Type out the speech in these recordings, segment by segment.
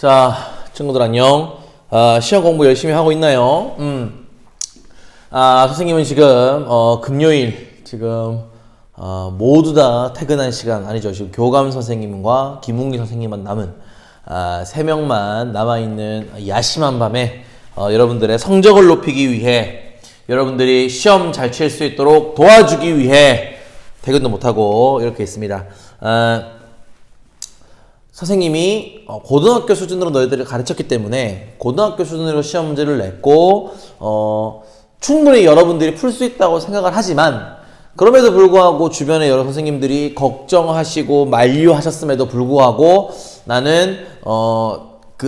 자, 친구들 안녕. 시험 공부 열심히 하고 있나요? 선생님은 지금 금요일 지금 모두 다 퇴근한 시간 아니죠. 지금 교감 선생님과 김웅기 선생님만 남은 3명만 남아있는 야심한 밤에 여러분들의 성적을 높이기 위해 여러분들이 시험 잘 칠 수 있도록 도와주기 위해 퇴근도 못하고 이렇게 있습니다. 선생님이 고등학교 수준으로 너희들을 가르쳤기 때문에 고등학교 수준으로 시험 문제를 냈고 충분히 여러분들이 풀 수 있다고 생각을 하지만 그럼에도 불구하고 주변에 여러 선생님들이 걱정하시고 만류하셨음에도 불구하고 나는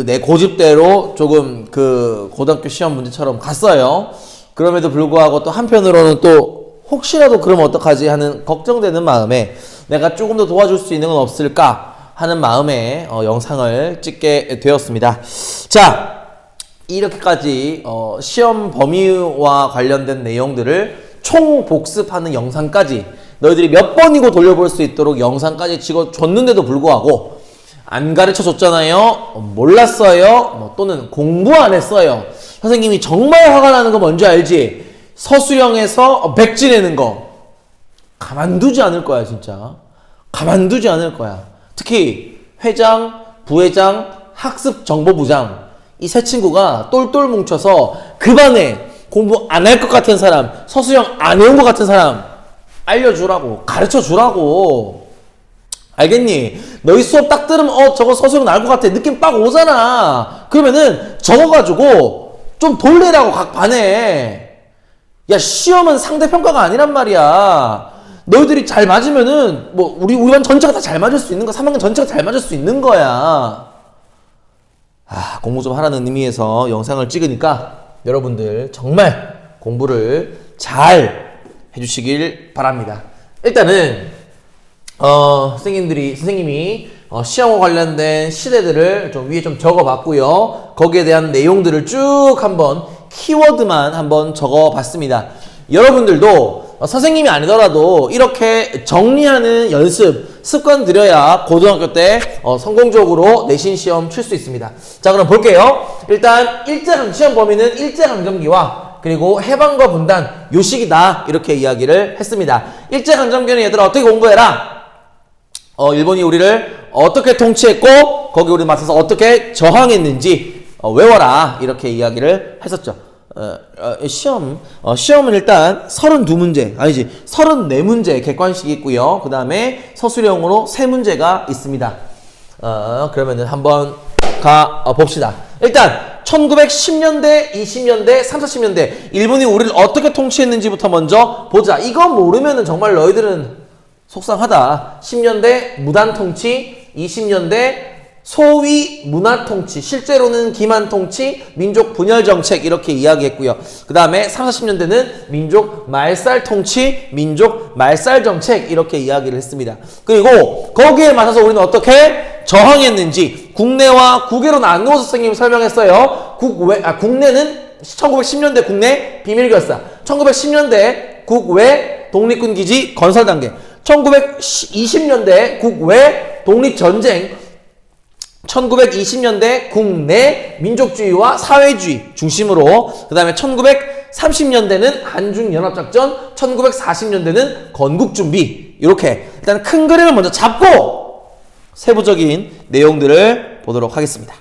내 고집대로 조금 그 고등학교 시험 문제처럼 갔어요. 그럼에도 불구하고 또 한편으로는 또 혹시라도 그러면 어떡하지 하는 걱정되는 마음에 내가 조금 더 도와줄 수 있는 건 없을까 하는 마음에 영상을 찍게 되었습니다. 자, 이렇게까지 시험 범위와 관련된 내용들을 총 복습하는 영상까지 너희들이 몇 번이고 돌려볼 수 있도록 영상까지 찍어줬는데도 불구하고 안 가르쳐줬잖아요. 몰랐어요. 또는 공부 안 했어요. 선생님이 정말 화가 나는 거 뭔지 알지? 서술형에서 백지내는 거 가만두지 않을 거야. 진짜 가만두지 않을 거야. 특히 회장, 부회장, 학습정보부장 이 세 친구가 똘똘 뭉쳐서 그 반에 공부 안 할 것 같은 사람, 서술형 안 해온 것 같은 사람 알려주라고, 가르쳐주라고. 알겠니? 너희 수업 딱 들으면 저거 서술형 나올 것 같아 느낌 빡 오잖아. 그러면은 적어가지고 좀 돌리라고 각 반에. 야, 시험은 상대평가가 아니란 말이야. 너희들이 잘 맞으면은 우리 반 전체가 다 잘 맞을 수 있는 거야. 3학년 전체가 잘 맞을 수 있는 거야. 공부 좀 하라는 의미에서 영상을 찍으니까 여러분들 정말 공부를 잘 해주시길 바랍니다. 일단은 선생님이 시험과 관련된 시대들을 좀 위에 좀 적어봤고요. 거기에 대한 내용들을 쭉 한번 키워드만 한번 적어봤습니다. 여러분들도 선생님이 아니더라도 이렇게 정리하는 연습, 습관 들여야 고등학교 때 성공적으로 내신 시험 칠 수 있습니다. 자, 그럼 볼게요. 일단 시험 범위는 일제강점기와 그리고 해방과 분단, 요 시기다 이렇게 이야기를 했습니다. 일제강점기는 얘들아 어떻게 공부해라? 일본이 우리를 어떻게 통치했고 거기 우리 맞서서 어떻게 저항했는지 외워라 이렇게 이야기를 했었죠. 시험은 일단 32문제, 34문제 객관식이 있고요. 그 다음에 서술형으로 3문제가 있습니다. 그러면은 한번 봅시다. 일단 1910년대, 20년대, 30, 40년대 일본이 우리를 어떻게 통치했는지부터 먼저 보자. 이거 모르면은 정말 너희들은 속상하다. 10년대 무단통치, 20년대 소위 문화통치, 실제로는 기만통치, 민족 분열정책 이렇게 이야기했고요. 그 다음에 30, 40년대는 민족 말살통치, 민족 말살정책 이렇게 이야기를 했습니다. 그리고 거기에 맞서서 우리는 어떻게 저항했는지 국내와 국외로 나누어서 선생님이 설명했어요. 국내는 1910년대 국내 비밀결사, 1910년대 국외 독립군기지 건설 단계, 1920년대 국외 독립전쟁, 1920년대 국내 민족주의와 사회주의 중심으로, 그 다음에 1930년대는 한중연합작전, 1940년대는 건국준비. 이렇게 일단 큰 그림을 먼저 잡고 세부적인 내용들을 보도록 하겠습니다.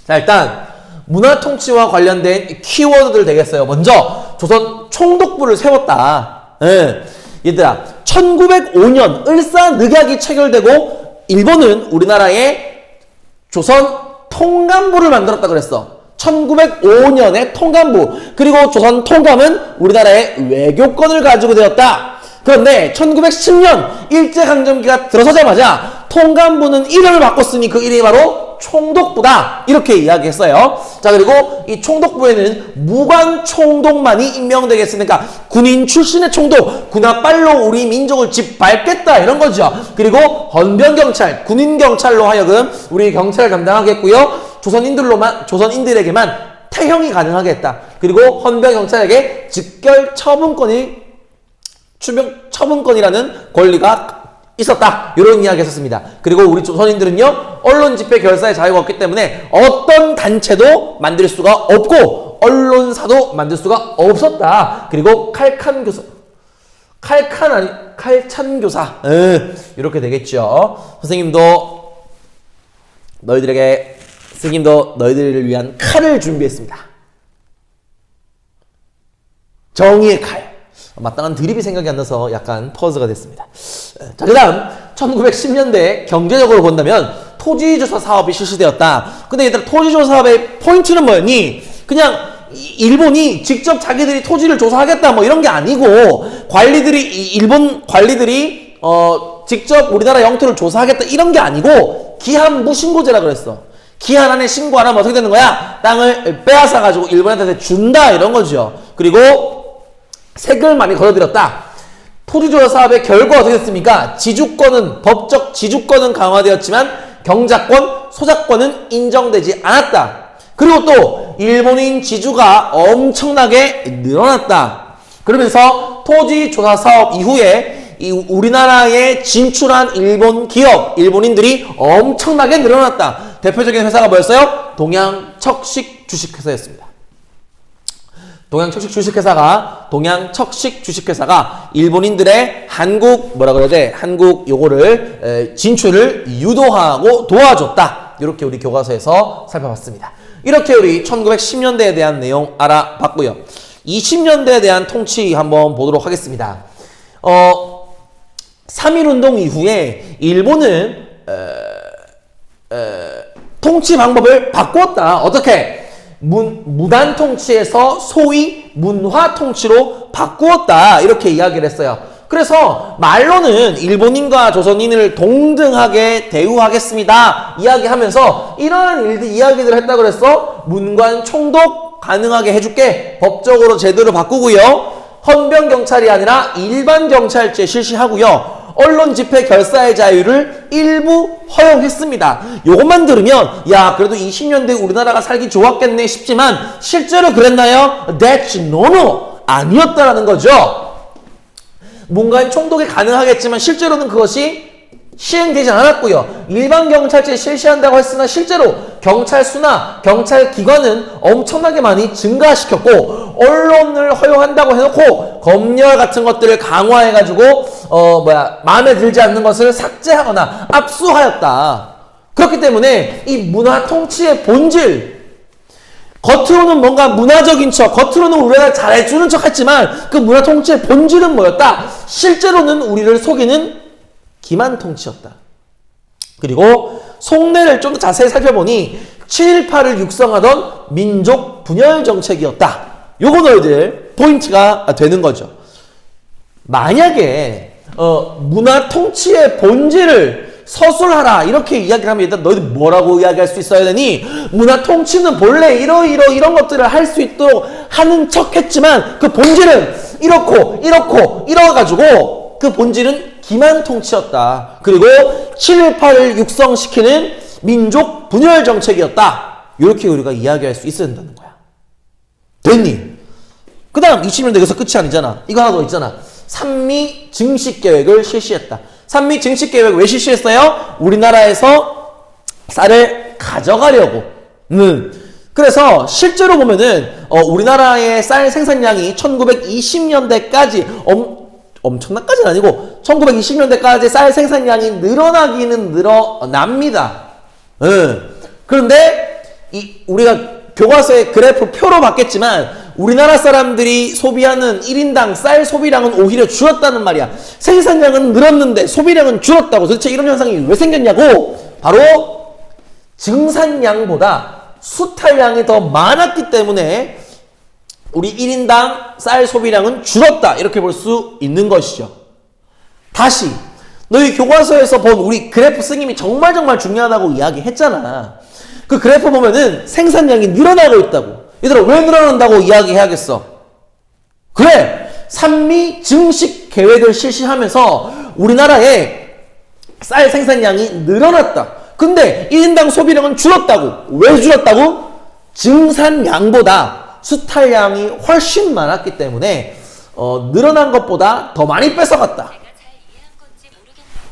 자, 일단 문화통치와 관련된 키워드들 되겠어요. 먼저 조선 총독부를 세웠다. 얘들아, 1905년 을사늑약이 체결되고 일본은 우리나라에 조선 통감부를 만들었다 그랬어. 1905년에 통감부. 그리고 조선 통감은 우리나라의 외교권을 가지고 되었다. 그런데 1910년 일제강점기가 들어서자마자 통감부는 이름을 바꿨으니 그 이름이 바로 총독부다. 이렇게 이야기했어요. 자, 그리고 이 총독부에는 무관 총독만이 임명되겠으니까 군인 출신의 총독, 군화빨로 우리 민족을 짓밟겠다 이런 거죠. 그리고 헌병경찰, 군인경찰로 하여금 우리 경찰을 담당하겠고요. 조선인들에게만 태형이 가능하겠다. 그리고 헌병경찰에게 즉결 처분권이라는 권리가 있었다. 이런 이야기 했었습니다. 그리고 우리 조선인들은요, 언론 집회 결사의 자유가 없기 때문에 어떤 단체도 만들 수가 없고 언론사도 만들 수가 없었다. 그리고 칼찬교사 이렇게 되겠죠. 스님도 너희들을 위한 칼을 준비했습니다. 정의의 칼. 마땅한 드립이 생각이 안 나서 약간 퍼즈가 됐습니다. 자, 그 다음 1910년대 경제적으로 본다면 토지조사 사업이 실시되었다. 근데 얘들아, 토지조사 사업의 포인트는 뭐였니? 그냥 일본이 직접 자기들이 토지를 조사하겠다 뭐 이런 게 아니고 일본 관리들이 직접 우리나라 영토를 조사하겠다 이런 게 아니고 기한 무신고제라 그랬어. 기한 안에 신고 안 하면 어떻게 되는 거야? 땅을 빼앗아 가지고 일본한테 준다 이런 거죠. 그리고 세금을 많이 걷어들였다. 토지조사 사업의 결과 어떻게 됐습니까? 법적 지주권은 강화되었지만 경작권, 소작권은 인정되지 않았다. 그리고 또 일본인 지주가 엄청나게 늘어났다. 그러면서 토지조사 사업 이후에 우리나라에 진출한 일본 기업, 일본인들이 엄청나게 늘어났다. 대표적인 회사가 뭐였어요? 동양척식 주식회사였습니다. 동양척식 주식회사가 일본인들의 한국 요거를 진출을 유도하고 도와줬다. 이렇게 우리 교과서에서 살펴봤습니다. 이렇게 우리 1910년대에 대한 내용 알아봤고요. 20년대에 대한 통치 한번 보도록 하겠습니다. 3.1운동 이후에 일본은 통치 방법을 바꾸었다. 어떻게? 무단 통치에서 소위 문화 통치로 바꾸었다. 이렇게 이야기를 했어요. 그래서 말로는 일본인과 조선인을 동등하게 대우하겠습니다. 이야기하면서 이러한 이야기들을 했다고 그랬어. 문관 총독 가능하게 해줄게. 법적으로 제도를 바꾸고요. 헌병경찰이 아니라 일반경찰제 실시하고요. 언론 집회 결사의 자유를 일부 허용했습니다. 요것만 들으면 야 그래도 20년대 우리나라가 살기 좋았겠네 싶지만 실제로 그랬나요? That's no 아니었다라는 거죠. 문관 총독이 가능하겠지만 실제로는 그것이 시행되지 않았고요. 일반 경찰제 실시한다고 했으나 실제로 경찰 수나 경찰 기관은 엄청나게 많이 증가시켰고 언론을 허용한다고 해놓고 검열 같은 것들을 강화해가지고 마음에 들지 않는 것을 삭제하거나 압수하였다. 그렇기 때문에 이 문화 통치의 본질, 겉으로는 뭔가 문화적인 척, 겉으로는 우리가 잘해주는 척 했지만 그 문화 통치의 본질은 뭐였다? 실제로는 우리를 속이는 기만 통치였다. 그리고 속내를 좀 더 자세히 살펴보니 7.18을 육성하던 민족 분열 정책이었다. 요거 너희들 포인트가 되는 거죠. 만약에 문화 통치의 본질을 서술하라 이렇게 이야기를 하면 일단 너희들 뭐라고 이야기할 수 있어야 되니? 문화 통치는 본래 이런 것들을 할 수 있도록 하는 척 했지만 그 본질은 이러가지고 그 본질은 기만 통치였다. 그리고 7.18을 육성시키는 민족 분열 정책이었다. 이렇게 우리가 이야기할 수 있어야 된다는 거야. 됐니? 그 다음 20년대 여기서 끝이 아니잖아. 이거 하나 더 있잖아. 산미 증식 계획을 실시했다. 산미 증식 계획 왜 실시했어요? 우리나라에서 쌀을 가져가려고. 그래서 실제로 보면은 우리나라의 쌀 생산량이 1920년대까지 엄청나까지는 아니고 1920년대까지 쌀 생산량이 늘어나기는 늘어납니다. 그런데 우리가 교과서의 그래프 표로 봤겠지만 우리나라 사람들이 소비하는 1인당 쌀 소비량은 오히려 줄었다는 말이야. 생산량은 늘었는데 소비량은 줄었다고. 도대체 이런 현상이 왜 생겼냐고? 바로 증산량보다 수탈량이 더 많았기 때문에 우리 1인당 쌀 소비량은 줄었다. 이렇게 볼 수 있는 것이죠. 다시 너희 교과서에서 본 우리 그래프 스님이 정말 중요하다고 이야기했잖아. 그 그래프 보면은 생산량이 늘어나고 있다고. 얘들아 왜 늘어난다고 이야기해야겠어? 그래! 산미 증식 계획을 실시하면서 우리나라의 쌀 생산량이 늘어났다. 근데 1인당 소비량은 줄었다고. 왜 줄었다고? 증산량보다 수탈량이 훨씬 많았기 때문에 늘어난 것보다 더 많이 뺏어갔다.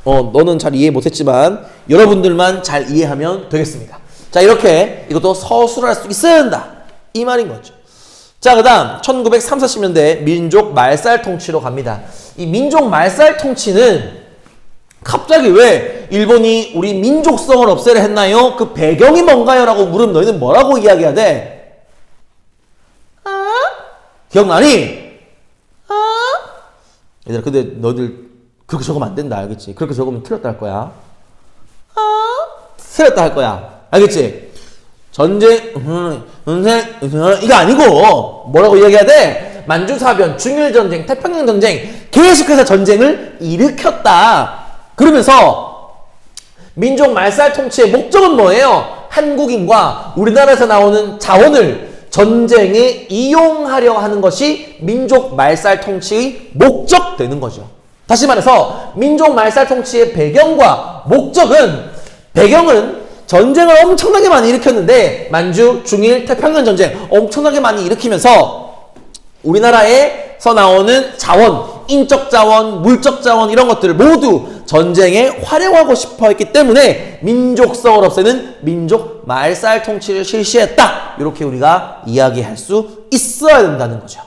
너는 잘 이해 못했지만 여러분들만 잘 이해하면 되겠습니다. 자, 이렇게 이것도 서술할 수 있어야 한다. 이 말인 거죠. 자, 그 다음 1930, 40년대 민족 말살 통치로 갑니다. 이 민족 말살 통치는 갑자기 왜 일본이 우리 민족성을 없애려 했나요? 그 배경이 뭔가요? 라고 물으면 너희는 뭐라고 이야기해야 돼? 기억나니? 얘들아, 근데 너희들 그렇게 적으면 안 된다, 알겠지? 그렇게 적으면 틀렸다 할 거야. 틀렸다 할 거야. 알겠지? 전쟁, 이거 아니고, 뭐라고 이야기해야 돼? 만주사변, 중일전쟁, 태평양전쟁, 계속해서 전쟁을 일으켰다. 그러면서, 민족 말살 통치의 목적은 뭐예요? 한국인과 우리나라에서 나오는 자원을 전쟁에 이용하려 하는 것이 민족 말살 통치의 목적 되는 거죠. 다시 말해서 민족 말살 통치의 배경과 배경은 전쟁을 엄청나게 많이 일으켰는데 만주, 중일, 태평양 전쟁 엄청나게 많이 일으키면서 우리나라에서 나오는 자원, 인적 자원, 물적 자원 이런 것들을 모두 전쟁에 활용하고 싶어 했기 때문에 민족성을 없애는 민족 말살 통치를 실시했다. 이렇게 우리가 이야기할 수 있어야 된다는 거죠.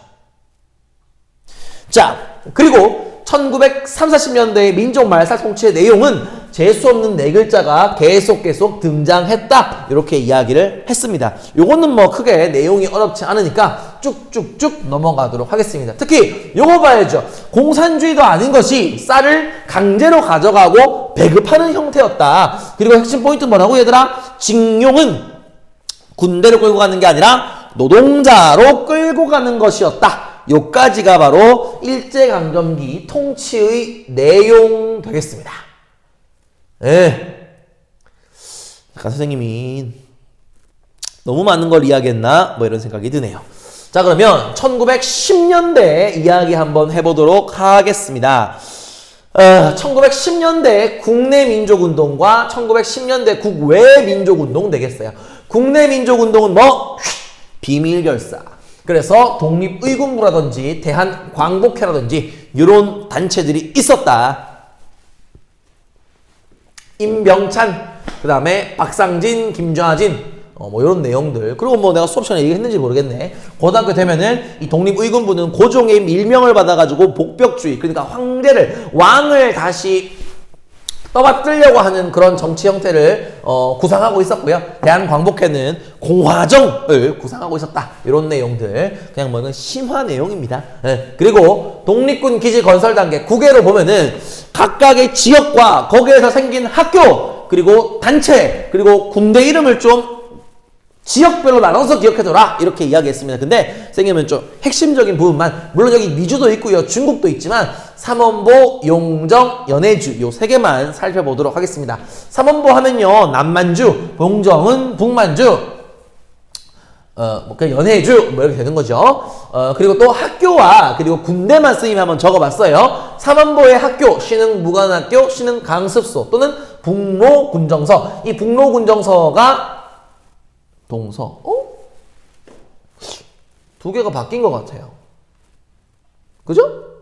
자, 그리고 1930, 40년대의 민족 말살 통치의 내용은 재수 없는 네 글자가 계속 등장했다. 이렇게 이야기를 했습니다. 요거는 뭐 크게 내용이 어렵지 않으니까 쭉쭉쭉 넘어가도록 하겠습니다. 특히 요거 봐야죠. 공산주의도 아닌 것이 쌀을 강제로 가져가고 배급하는 형태였다. 그리고 핵심 포인트 뭐라고 얘들아? 징용은 군대로 끌고 가는 게 아니라 노동자로 끌고 가는 것이었다. 요까지가 바로 일제강점기 통치의 내용 되겠습니다. 약간 선생님이 너무 많은 걸 이야기했나? 뭐 이런 생각이 드네요. 자, 그러면 1910년대 이야기 한번 해보도록 하겠습니다. 1910년대 국내 민족운동과 1910년대 국외 민족운동 되겠어요. 국내 민족운동은 뭐? 비밀결사. 그래서 독립의군부라든지 대한광복회라든지 이런 단체들이 있었다. 임병찬, 그 다음에 박상진, 김좌진, 뭐 이런 내용들. 그리고 뭐 내가 수업 시간에 얘기했는지 모르겠네. 고등학교 되면은 이 독립의군부는 고종의 밀명을 받아가지고 복벽주의, 그러니까 왕을 다시 떠받들려고 하는 그런 정치 형태를 구상하고 있었고요. 대한광복회는 공화정을 구상하고 있었다. 이런 내용들 그냥 뭐 이건 심화 내용입니다. 그리고 독립군 기지 건설 단계 국외로 보면은 각각의 지역과 거기에서 생긴 학교 그리고 단체 그리고 군대 이름을 좀 지역별로 나눠서 기억해둬라 이렇게 이야기했습니다. 근데 선생님은 좀 핵심적인 부분만, 물론 여기 미주도 있고요, 중국도 있지만 삼원보, 용정, 연해주 요 세 개만 살펴보도록 하겠습니다. 삼원보 하면요 남만주, 봉정은 북만주, 뭐 그냥 연해주 뭐 이렇게 되는 거죠. 그리고 또 학교와 그리고 군대만 쓰임 한번 적어봤어요. 삼원보의 학교, 신흥무관학교, 신흥강습소 또는 북로군정서. 이 북로군정서가 동서. 두 개가 바뀐 것 같아요. 그죠?